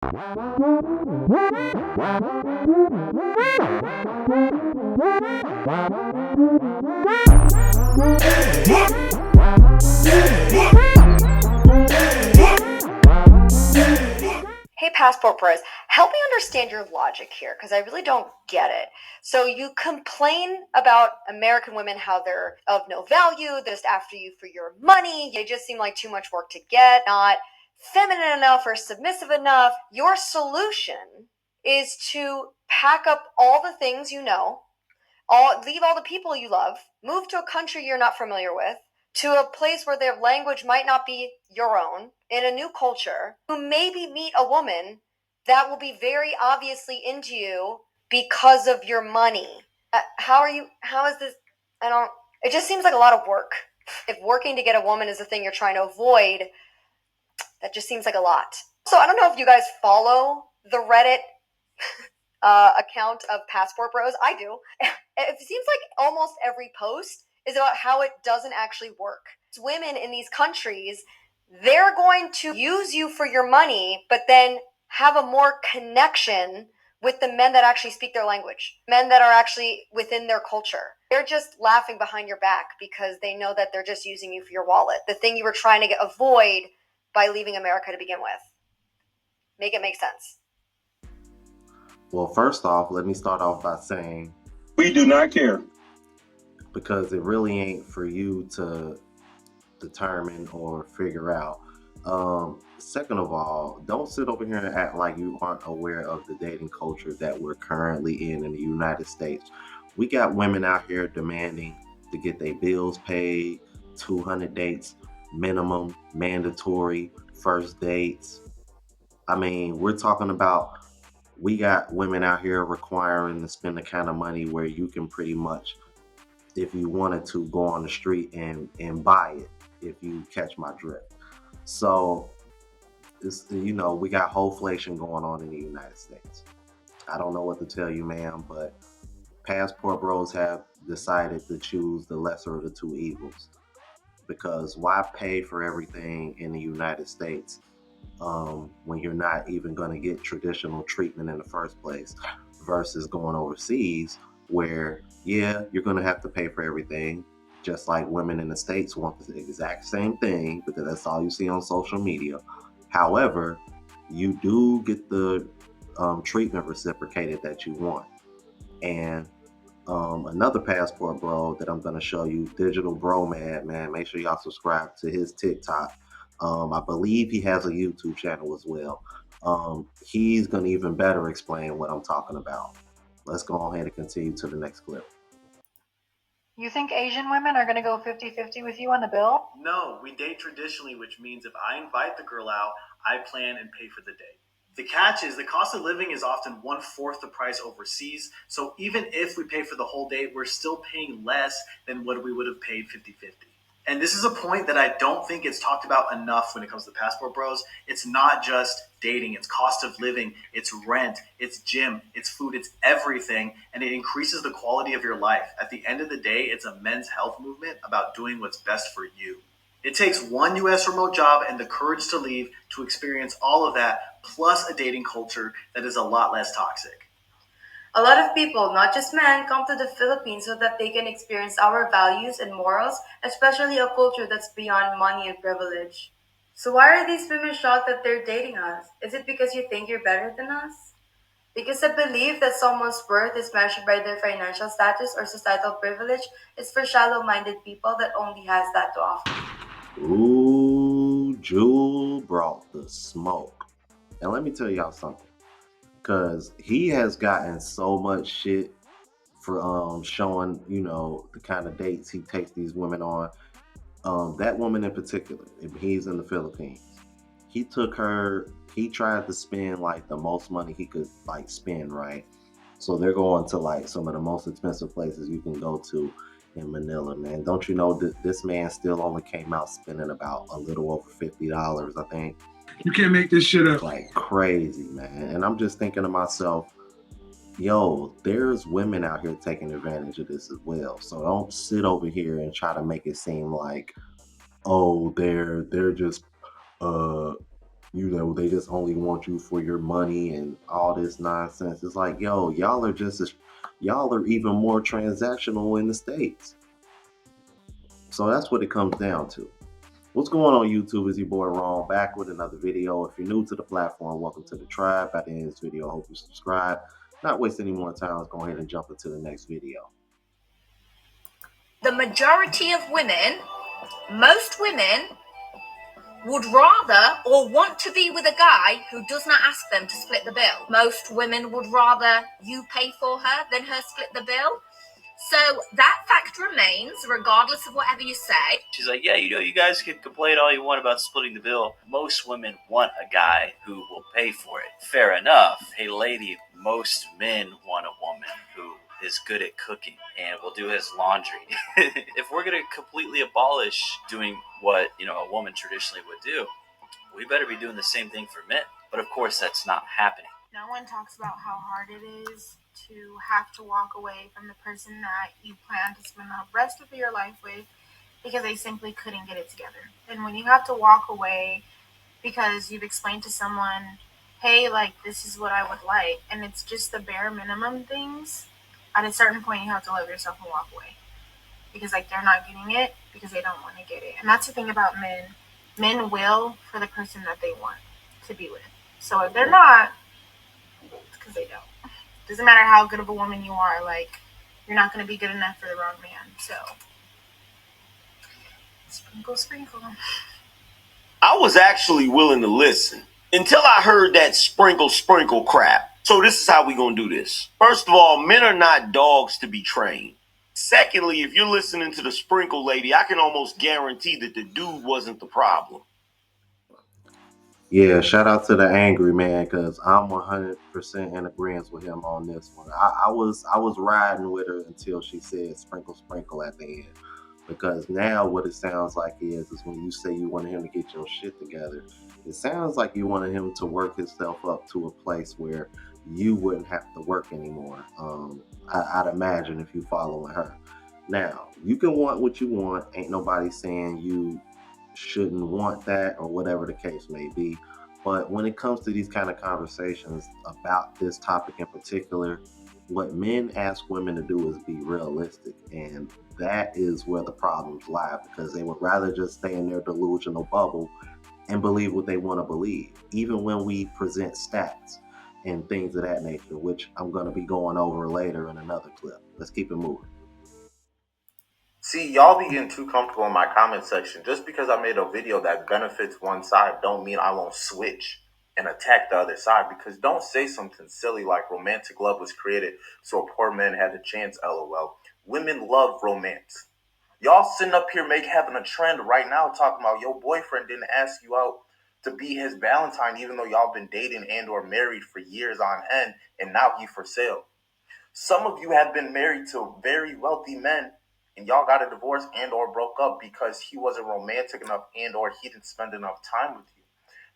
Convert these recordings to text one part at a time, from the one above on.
Hey, Passport Bros, help me understand your logic here because I really don't get it. So, you complain about American women, how they're of no value, they're just after you for your money, they just seem like too much work to get, not feminine enough or submissive enough. Your solution is to pack up all the things you know, leave all the people you love, move to a country you're not familiar with, to a place where their language might not be your own, in a new culture, who maybe meet a woman that will be very obviously into you because of your money. How is this? I don't, it just seems like a lot of work. If working to get a woman is the thing you're trying to avoid, that just seems like a lot. So I don't know if you guys follow the Reddit account of Passport Bros. I do. It seems like almost every post is about how it doesn't actually work. It's women in these countries, they're going to use you for your money, but then have a more connection with the men that actually speak their language, men that are actually within their culture. They're just laughing behind your back because they know that they're just using you for your wallet, the thing you were trying to avoid by leaving America to begin with. Make it make sense. Well, first off, let me start off by saying we do not care. Because it really ain't for you to determine or figure out. Second of all, don't sit over here and act like you aren't aware of the dating culture that we're currently in the United States. We got women out here demanding to get their bills paid, 200 dates minimum, mandatory, first dates. I mean, we're talking about we got women out here requiring to spend the kind of money where you can pretty much, if you wanted to, go on the street and buy it, if you catch my drift. So it's, we got wholeflation going on in the United States. I don't know what to tell you, ma'am, but Passport Bros have decided to choose the lesser of the two evils. Because why pay for everything in the United States when you're not even going to get traditional treatment in the first place, versus going overseas where, yeah, you're going to have to pay for everything, just like women in the States want the exact same thing because that's all you see on social media. However, you do get the treatment reciprocated that you want. And another Passport Bro that I'm going to show you, Digital Bro man, make sure y'all subscribe to his TikTok. I believe he has a YouTube channel as well. He's going to even better explain what I'm talking about. Let's go ahead and continue to the next clip. You think Asian women are going to go 50-50 with you on the bill? No, we date traditionally, which means if I invite the girl out, I plan and pay for the date. The catch is the cost of living is often 1/4 the price overseas, so even if we pay for the whole date, we're still paying less than what we would have paid 50-50. And this is a point that I don't think it's talked about enough when it comes to Passport Bros. It's not just dating, it's cost of living, it's rent, it's gym, it's food, it's everything, and it increases the quality of your life. At the end of the day, it's a men's health movement about doing what's best for you. It takes one US remote job and the courage to leave to experience all of that, plus a dating culture that is a lot less toxic. A lot of people, not just men, come to the Philippines so that they can experience our values and morals, especially a culture that's beyond money and privilege. So why are these women shocked that they're dating us? Is it because you think you're better than us? Because the belief that someone's worth is measured by their financial status or societal privilege is for shallow-minded people that only has that to offer. Ooh, Jewel brought the smoke. And let me tell y'all something. Because he has gotten so much shit for showing, the kind of dates he takes these women on. That woman in particular, if he's in the Philippines, he tried to spend like the most money he could like spend, right? So they're going to like some of the most expensive places you can go to in Manila, man. Don't you know that this man still only came out spending about a little over $50, I think. You can't make this shit up. Like crazy, man. And I'm just thinking to myself, yo, there's women out here taking advantage of this as well. So don't sit over here and try to make it seem like, oh, they're just they just only want you for your money and all this nonsense. It's like, yo, y'all are even more transactional in the States. So that's what it comes down to. What's going on, YouTube? Is your boy Ron back with another video. If you're new to the platform, welcome to the tribe. At the end of this video, I hope you subscribe. Not waste any more time, let's go ahead and jump into the next video. The majority of women, most women, would rather or want to be with a guy who does not ask them to split the bill. Most women would rather you pay for her than her split the bill. So that fact remains, regardless of whatever you say. She's like, yeah, you guys can complain all you want about splitting the bill. Most women want a guy who will pay for it. Fair enough. Hey, lady, most men want a woman who is good at cooking and will do his laundry. If we're going to completely abolish doing what, a woman traditionally would do, we better be doing the same thing for men. But of course, that's not happening. No one talks about how hard it is to have to walk away from the person that you plan to spend the rest of your life with because they simply couldn't get it together. And when you have to walk away because you've explained to someone, hey, like, this is what I would like, and it's just the bare minimum things, at a certain point you have to love yourself and walk away. Because, like, they're not getting it because they don't want to get it. And that's the thing about men. Men will for the person that they want to be with. So if they're not, it's because they don't. Doesn't matter how good of a woman you are, like, you're not going to be good enough for the wrong man. So, sprinkle, sprinkle. I was actually willing to listen until I heard that sprinkle crap. So this is how we gonna do this. First of all, men are not dogs to be trained. Secondly, if you're listening to the sprinkle lady, I can almost guarantee that the dude wasn't the problem. Yeah, shout out to the angry man, because I'm 100% in agreement with him on this one. I was riding with her until she said sprinkle sprinkle at the end. Because now what it sounds like is when you say you wanted him to get your shit together, it sounds like you wanted him to work himself up to a place where you wouldn't have to work anymore. I'd imagine if you following her. Now, you can want what you want. Ain't nobody saying you shouldn't want that or whatever the case may be. But when it comes to these kind of conversations about this topic in particular, what men ask women to do is be realistic. And that is where the problems lie, because they would rather just stay in their delusional bubble and believe what they want to believe, even when we present stats and things of that nature, which I'm going to be going over later in another clip. Let's keep it moving. See, y'all be getting too comfortable in my comment section. Just because I made a video that benefits one side don't mean I won't switch and attack the other side. Because don't say something silly like romantic love was created so a poor man had a chance, LOL. Women love romance. Y'all sitting up here having a trend right now talking about your boyfriend didn't ask you out to be his Valentine, even though y'all been dating and or married for years on end, and now you for sale. Some of you have been married to very wealthy men and y'all got a divorce and or broke up because he wasn't romantic enough and or he didn't spend enough time with you.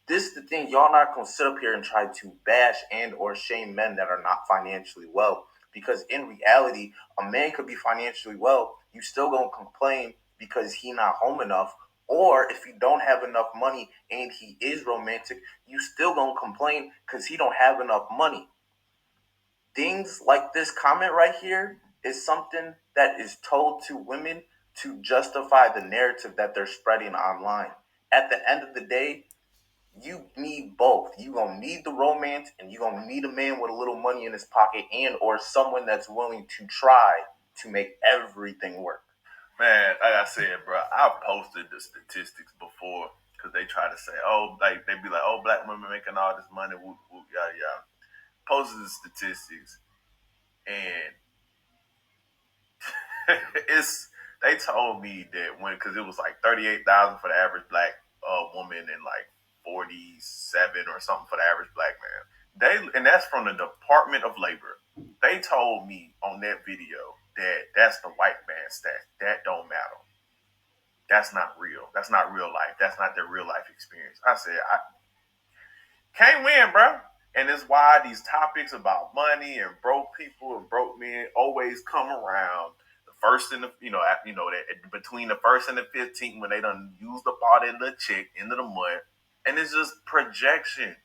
This is the thing. Y'all not going to sit up here and try to bash and or shame men that are not financially well. Because in reality, a man could be financially well. You still going to complain because he not home enough. Or if he don't have enough money and he is romantic, you still going to complain because he don't have enough money. Things like this comment right here is something that is told to women to justify the narrative that they're spreading online. At the end of the day, you need both. You gonna need the romance, and you gonna need a man with a little money in his pocket, and or someone that's willing to try to make everything work. Man, like I said, bro, I posted the statistics before because they try to say, oh, like they be like, oh, black women making all this money, whoop, whoop, yada yada. Posted the statistics, and they told me that because it was like 38,000 for the average black woman and like 47 or something for the average black man. And that's from the Department of Labor. They told me on that video that that's the white man stat. That don't matter. That's not real. That's not real life. That's not their real life experience. I said, I can't win, bro. And it's why these topics about money and broke people and broke men always come around the first and that between the first and the 15th when they done used up all their little check into the month. And it's just projection.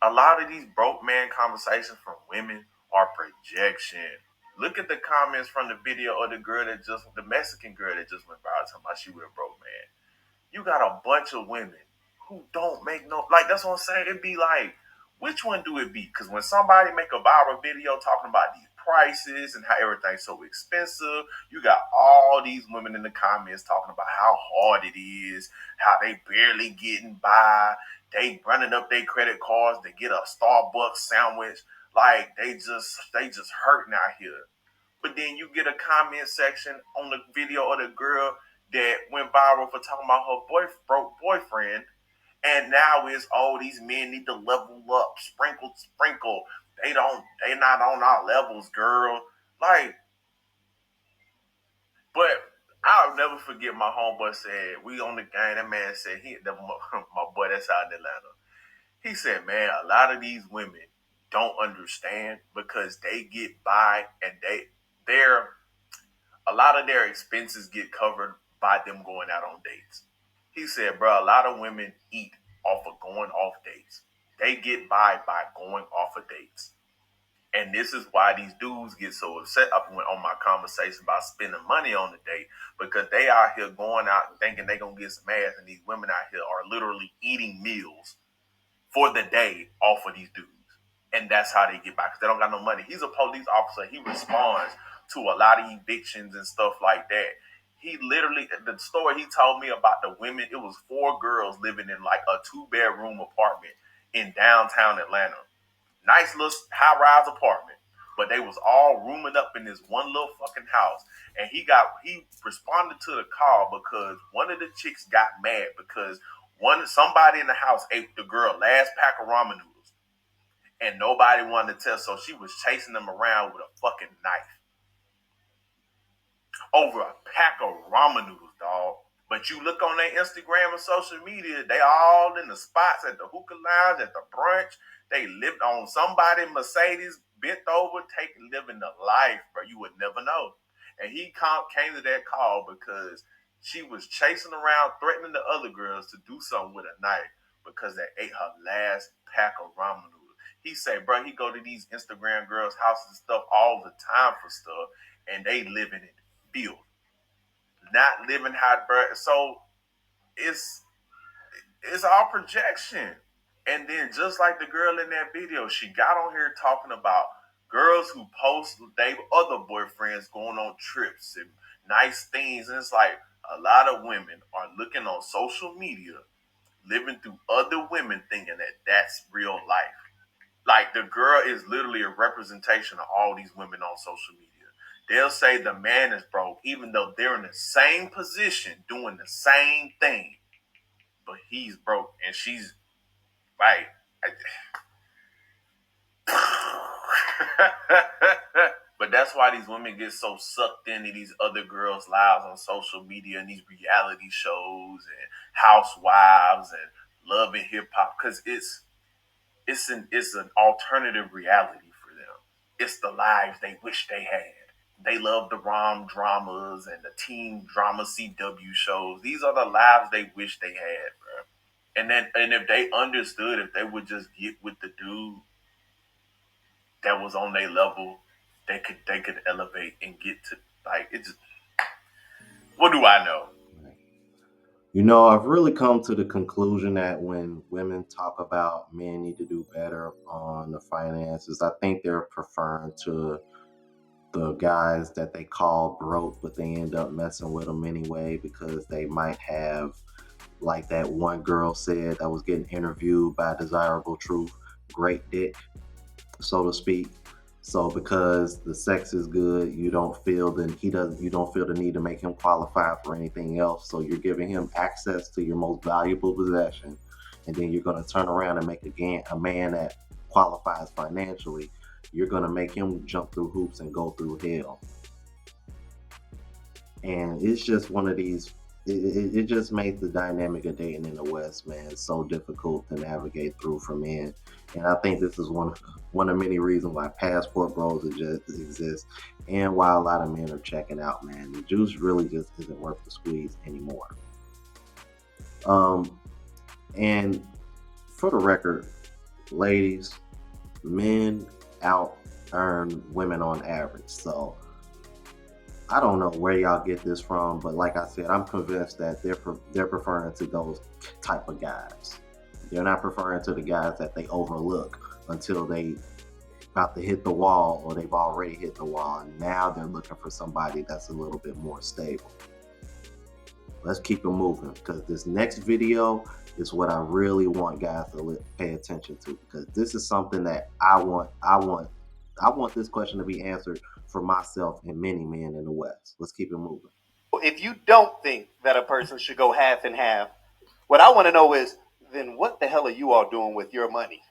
A lot of these broke man conversations from women are projection. Look at the comments from the video of the Mexican girl that just went viral talking about she with a broke man. You got a bunch of women who don't make no, like, that's what I'm saying. It'd be like, which one do it be? Because when somebody make a viral video talking about these prices and how everything's so expensive, you got all these women in the comments talking about how hard it is, how they barely getting by, they running up their credit cards to get a Starbucks sandwich. Like, they just hurting out here. But then you get a comment section on the video of the girl that went viral for talking about her broke boyfriend, and now it's, oh, these men need to level up, sprinkle. They not on our levels, girl. Like, but I'll never forget my homeboy said, we on the game, that man said, my boy that's out in Atlanta. He said, man, a lot of these women don't understand because they get by and they're a lot of their expenses get covered by them going out on dates. He said, bro, a lot of women eat off of going off dates. They get by going off of dates. And this is why these dudes get so upset. I went on my conversation about spending money on the date because they out here going out thinking they going to get some ass, and these women out here are literally eating meals for the day off of these dudes. And that's how they get by because they don't got no money. He's a police officer. He responds to a lot of evictions and stuff like that. He literally, the story he told me about the women, it was 4 girls living in like a 2-bedroom apartment in downtown Atlanta. Nice little high-rise apartment. But they was all rooming up in this one little fucking house. And he responded to the call because one of the chicks got mad because somebody in the house ate the girl last pack of ramen noodles. And nobody wanted to tell, so she was chasing them around with a fucking knife over a pack of ramen noodles, dog. But you look on their Instagram and social media, they all in the spots at the hookah lounge, at the brunch. They lived on somebody Mercedes, bent over, living the life, bro. You would never know. And he came to that call because she was chasing around, threatening the other girls to do something with a knife because they ate her last pack of ramen noodles. He said, bro, he go to these Instagram girls' houses and stuff all the time for stuff, and they living in filth. Not living how, bro. So it's all projection. And then just like the girl in that video, she got on here talking about girls who post their other boyfriends going on trips and nice things. And it's like a lot of women are looking on social media, living through other women thinking that that's real life. Like, the girl is literally a representation of all these women on social media. They'll say the man is broke, even though they're in the same position, doing the same thing, but he's broke and she's like, but that's why these women get so sucked into these other girls' lives on social media and these reality shows and housewives and love and hip hop, because it's an alternative reality for them. It's the lives they wish they had. They love the rom dramas and the teen drama CW shows. These are the lives they wish they had, bro. And if they understood, if they would just get with the dude that was on their level, they could elevate and get to, like, it's. What do I know? You know, I've really come to the conclusion that when women talk about men need to do better on the finances, I think they're preferring to the guys that they call broke, but they end up messing with them anyway because they might have, like that one girl said that was getting interviewed by Desirable Truth, great dick, so to speak. So because the sex is good, you don't feel the need to make him qualify for anything else. So you're giving him access to your most valuable possession, and then you're going to turn around and make a man that qualifies financially. You're going to make him jump through hoops and go through hell. And it's just one of these. It just makes the dynamic of dating in the West, man, so difficult to navigate through for men. And I think this is one of many reasons why passport bros exist, and why a lot of men are checking out, man. The juice really just isn't worth the squeeze anymore. And for the record, ladies, men out earn women on average. So I don't know where y'all get this from, but like I said, I'm convinced that they're preferring to those type of guys. They're not preferring to the guys that they overlook until they about to hit the wall or they've already hit the wall. And now they're looking for somebody that's a little bit more stable. Let's keep it moving because this next video is what I really want guys to pay attention to, because this is something that I want this question to be answered for myself and many men in the West. Let's keep it moving. If you don't think that a person should go half and half, what I want to know is, then what the hell are you all doing with your money,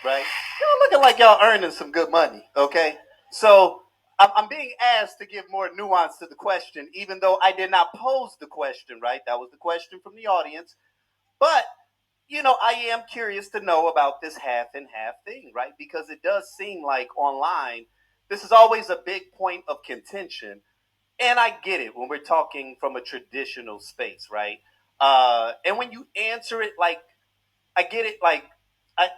right? Y'all looking like y'all earning some good money, okay? So I'm being asked to give more nuance to the question, even though I did not pose the question, right? That was the question from the audience. But, you know, I am curious to know about this half and half thing, right? Because it does seem like online, this is always a big point of contention. And I get it when we're talking from a traditional space, right? And when you answer it like, I get it, like, I,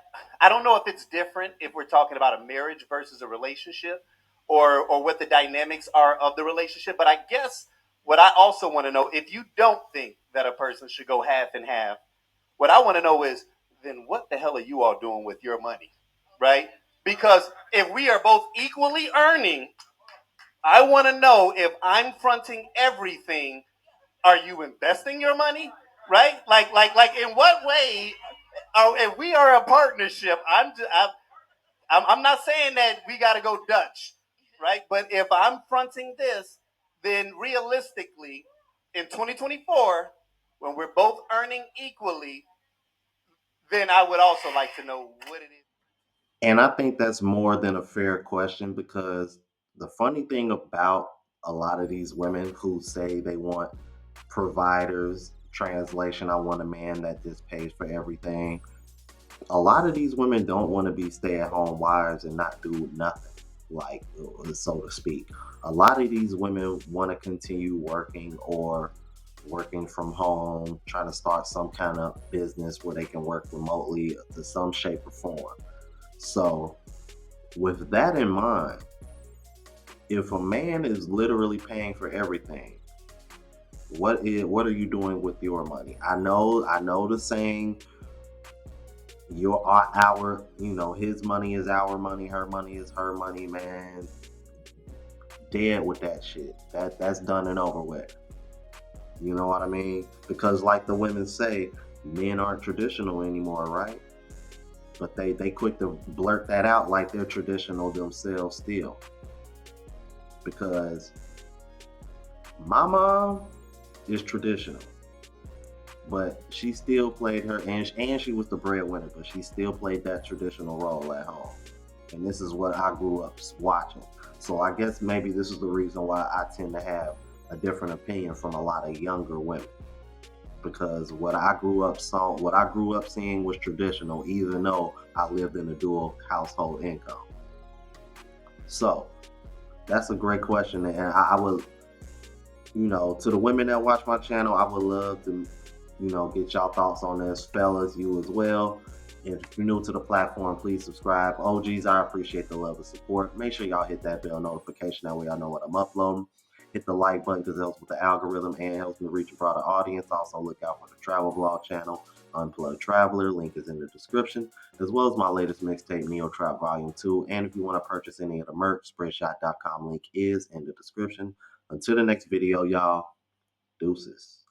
I don't know if it's different if we're talking about a marriage versus a relationship, or what the dynamics are of the relationship. But I guess what I also want to know, if you don't think that a person should go half and half, what I want to know is, then what the hell are you all doing with your money, right? Because if we are both equally earning, I want to know, if I'm fronting everything, are you investing your money, right? Like, in what way? If we are a partnership, I'm not saying that we got to go Dutch, right? But if I'm fronting this, then realistically, in 2024, when we're both earning equally, then I would also like to know what it is. And I think that's more than a fair question, because the funny thing about a lot of these women who say they want providers, translation, I want a man that just pays for everything. A lot of these women don't want to be stay-at-home wives and not do nothing, like, so to speak. A lot of these women want to continue working or working from home, trying to start some kind of business where they can work remotely to some shape or form. So, with that in mind, if a man is literally paying for everything, what are you doing with your money? I know the saying, his money is our money, her money is her money, man. Dead with that shit. That's done and over with. You know what I mean? Because like the women say, men aren't traditional anymore, right? But they quick to blurt that out like they're traditional themselves still. Because my mom is traditional, but she still played her, and she was the breadwinner, but she still played that traditional role at home. And this is what I grew up watching. So I guess maybe this is the reason why I tend to have a different opinion from a lot of younger women. Because what I grew up seeing was traditional, even though I lived in a dual household income. So that's a great question, and I would, to the women that watch my channel, I would love to, get y'all thoughts on this. Fellas, you as well. If you're new to the platform, please subscribe. OGs, I appreciate the love and support. Make sure y'all hit that bell notification. That way y'all know what I'm uploading. Hit the like button because it helps with the algorithm and helps me reach a broader audience. Also, look out for the travel vlog channel, Unplugged Traveler. Link is in the description, as well as my latest mixtape, Neo Trap Volume 2. And if you want to purchase any of the merch, spreadshot.com link is in the description. Until the next video, y'all, deuces.